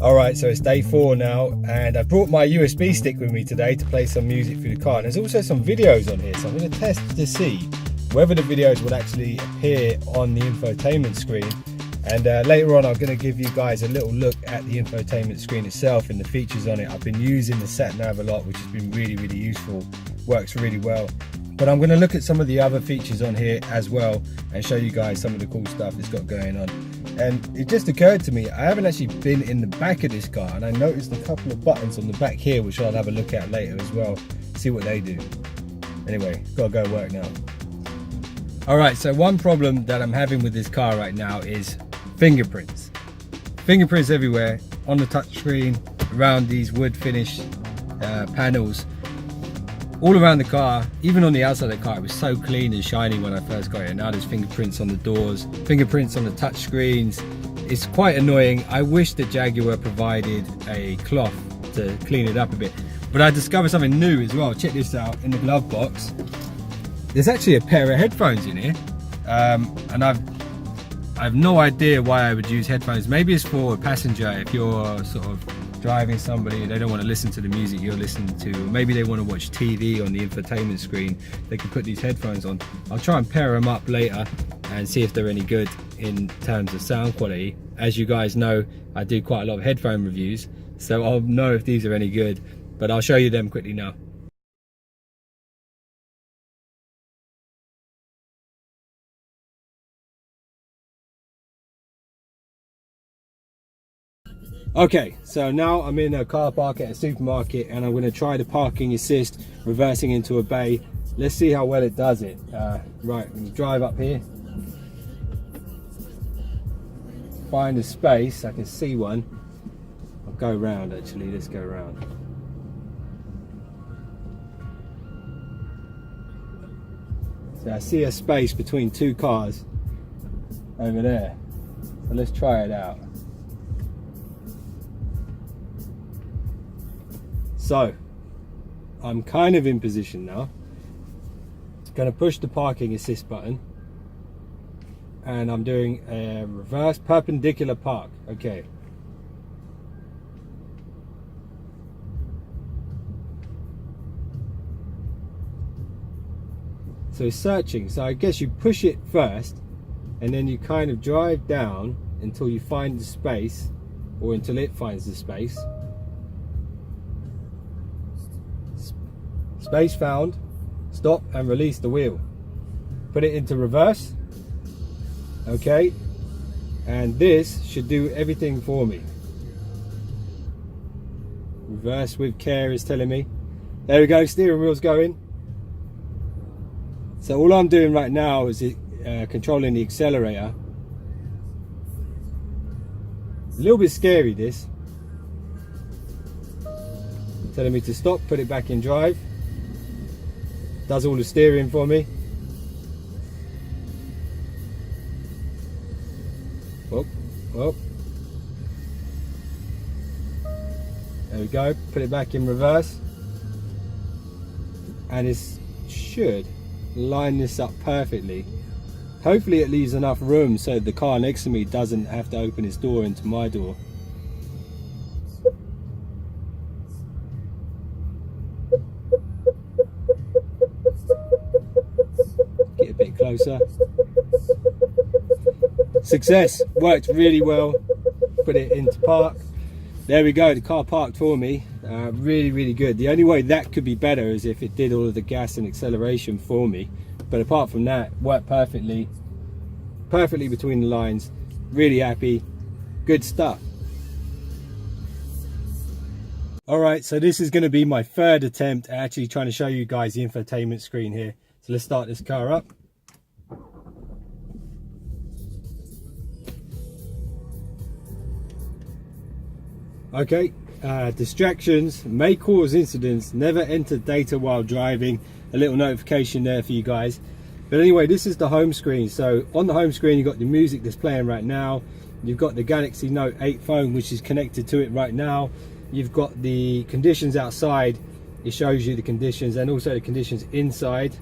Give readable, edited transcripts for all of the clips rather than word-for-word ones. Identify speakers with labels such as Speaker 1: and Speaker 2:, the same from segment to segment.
Speaker 1: Alright, so it's day 4 now, and I brought my USB stick with me today to play some music through the car. And there's also some videos on here, so I'm going to test to see whether the videos will actually appear on the infotainment screen. And later on I'm going to give you guys a little look at the infotainment screen itself and the features on it. I've been using the sat nav a lot, which has been really useful, works really well. But I'm going to look at some of the other features on here as well and show you guys some of the cool stuff it's got going on. And it just occurred to me, I haven't actually been in the back of this car, and I noticed a couple of buttons on the back here which I'll have a look at later as well, see what they do. Anyway, gotta go work now. Alright, so one problem that I'm having with this car right now is fingerprints. Fingerprints everywhere, on the touchscreen, around these wood finish panels, all around the car, even on the outside of the car. It was so clean and shiny when I first got it. Now there's fingerprints on the doors, fingerprints on the touch screens. It's quite annoying. I wish that Jaguar provided a cloth to clean it up a bit. But I discovered something new as well. Check this out, in the glove box. There's actually a pair of headphones in here. And I've no idea why I would use headphones. Maybe it's for a passenger if you're sort of driving somebody and they don't want to listen to the music you're listening to. Maybe they want to watch TV on the infotainment screen. They can put these headphones on. I'll try and pair them up later and see if they're any good in terms of sound quality. As you guys know, I do quite a lot of headphone reviews, so I'll know if these are any good, but I'll show you them quickly now. Okay, so now I'm in a car park at a supermarket and I'm going to try the parking assist reversing into a bay. Let's see how well it does it. Right, I'm going to drive up here, find a space. I can see one. I'll go round actually, let's go round. So I see a space between two cars over there, so let's try it out. So, I'm kind of in position now. Going to push the parking assist button. And I'm doing a reverse perpendicular park. Okay. So it's searching. So I guess you push it first. And then you kind of drive down until you find the space. Or until it finds the space. Space found, stop and release the wheel. Put it into reverse. Okay, and this should do everything for me. Reverse with care is telling me. There we go, steering wheel's going. So all I'm doing right now is controlling the accelerator. A little bit scary this. Telling me to stop, put it back in drive. Does all the steering for me. Whoop, whoop. There we go, put it back in reverse. And it should line this up perfectly. Hopefully it leaves enough room so the car next to me doesn't have to open its door into my door. Get a bit closer. Success, worked really well. Put it into park. There we go, the car parked for me. Really good. The only way that could be better is if it did all of the gas and acceleration for me, but apart from that, worked perfectly between the lines. Really happy, good stuff. Alright, so this is going to be my third attempt at actually trying to show you guys the infotainment screen here. So let's start this car up. Okay, distractions may cause incidents. Never enter data while driving. A little notification there for you guys. But anyway, this is the home screen. So on the home screen, you've got the music that's playing right now. You've got the Galaxy Note 8 phone, which is connected to it right now. You've got the conditions outside. It shows you the conditions and also the conditions inside.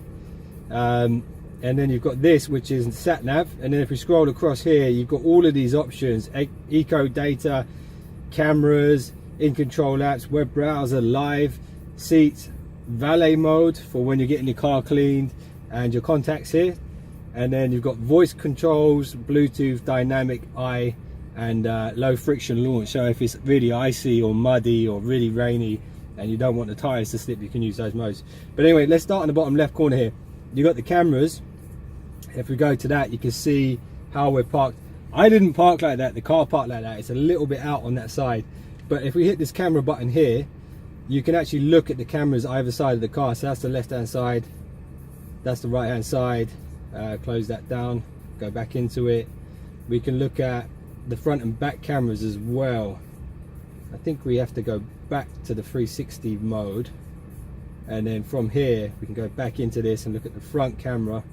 Speaker 1: And then you've got this, which is sat nav. And then if we scroll across here, you've got all of these options: eco data, cameras, in control apps, web browser, live, seats, valet mode for when you're getting your car cleaned, and your contacts here. And then you've got voice controls, Bluetooth, dynamic eye, and low friction launch. So if it's really icy or muddy or really rainy and you don't want the tires to slip, you can use those modes. But anyway, let's start in the bottom left corner here. You got the cameras. If we go to that, you can see how we're parked. I didn't park like that, the car parked like that. It's a little bit out on that side. But if we hit this camera button here, you can actually look at the cameras either side of the car. So that's the left hand side, that's the right hand side. Close that down, go back into it. We can look at the front and back cameras as well. I think we have to go back to the 360 mode, and then from here we can go back into this and look at the front camera.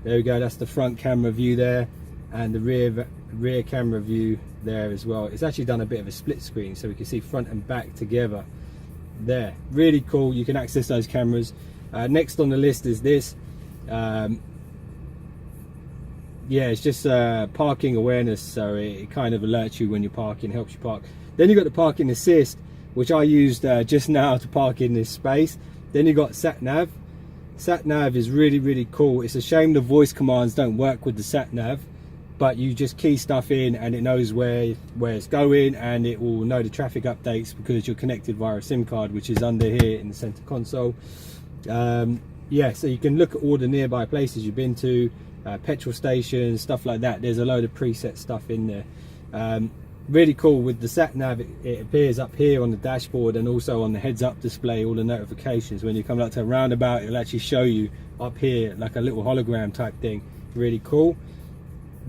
Speaker 1: There we go, that's the front camera view there, and the rear camera view there as well. It's actually done a bit of a split screen so we can see front and back together there. Really cool. You can access those cameras. Next on the list is this. Yeah, it's just parking awareness, so it kind of alerts you when you're parking, helps you park. Then you've got the parking assist, which I used just now to park in this space. Then you've got sat nav. Sat nav is really cool. It's a shame the voice commands don't work with the sat nav, but you just key stuff in and it knows where it's going, and it will know the traffic updates because you're connected via a SIM card, which is under here in the center console. Yeah, so you can look at all the nearby places you've been to, petrol stations, stuff like that. There's a load of preset stuff in there. Really cool. With the sat nav, it appears up here on the dashboard and also on the heads up display, all the notifications. When you come up to a roundabout, it'll actually show you up here like a little hologram type thing. Really cool,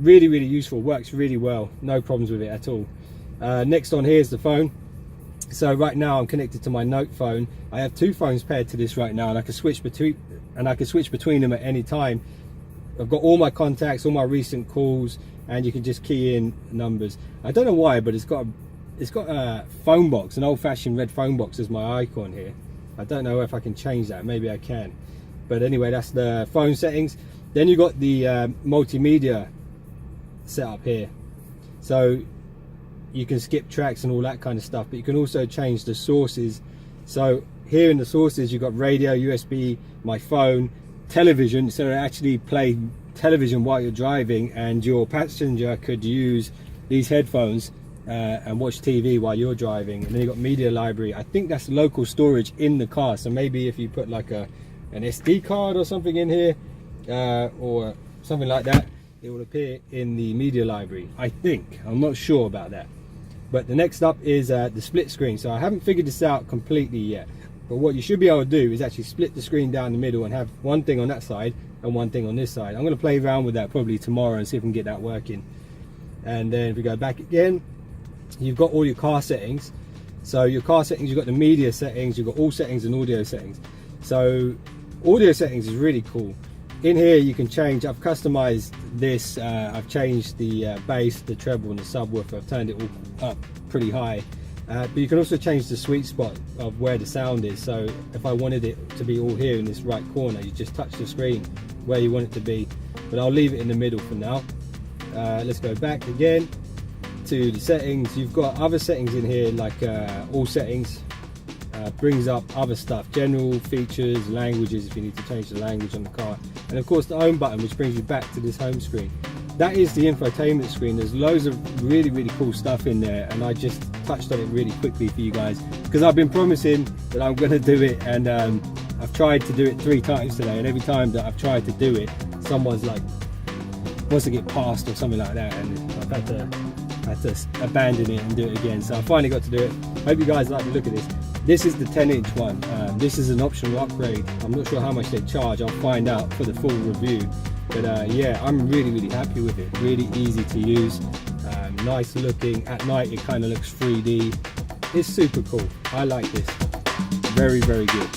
Speaker 1: really useful, works really well, no problems with it at all. Next on here is the phone. So right now I'm connected to my Note phone. I have two phones paired to this right now, and I can switch between them at any time. I've got all my contacts, all my recent calls, and you can just key in numbers. I don't know why, but it's got a phone box, an old-fashioned red phone box as my icon here. I don't know if I can change that. Maybe I can. But anyway, that's the phone settings. Then you got the multimedia setup here. So you can skip tracks and all that kind of stuff, but you can also change the sources. So here in the sources, you've got radio, USB, my phone, television, so it actually play television while you're driving, and your passenger could use these headphones and watch TV while you're driving. And then you've got media library. I think that's local storage in the car, so maybe if you put like an SD card or something in here or something like that, it will appear in the media library, I think. I'm not sure about that. But the next up is the split screen. So I haven't figured this out completely yet, but what you should be able to do is actually split the screen down the middle and have one thing on that side and one thing on this side. I'm going to play around with that probably tomorrow and see if we can get that working. And then if we go back again, you've got all your car settings. So your car settings, you've got the media settings, you've got all settings and audio settings. So audio settings is really cool. In here you can change, I've customized this, I've changed the bass, the treble and the subwoofer. I've turned it all up pretty high. But you can also change the sweet spot of where the sound is. So if I wanted it to be all here in this right corner, you just touch the screen where you want it to be. But I'll leave it in the middle for now. Let's go back again to the settings. You've got other settings in here, like all settings. Brings up other stuff, general features, languages if you need to change the language on the car, and of course the home button, which brings you back to this home screen. That is the infotainment screen. There's loads of really cool stuff in there, and I just touched on it really quickly for you guys because I've been promising that I'm going to do it, and I've tried to do it 3 times today, and every time that I've tried to do it, someone's like wants to get past or something like that, and I've had to abandon it and do it again. So I finally got to do it. Hope you guys like the look of this. This is the 10-inch one. This is an optional upgrade. I'm not sure how much they charge. I'll find out for the full review. But yeah, I'm really happy with it. Really easy to use. Nice looking. At night it kind of looks 3D. It's super cool. I like this. Very good.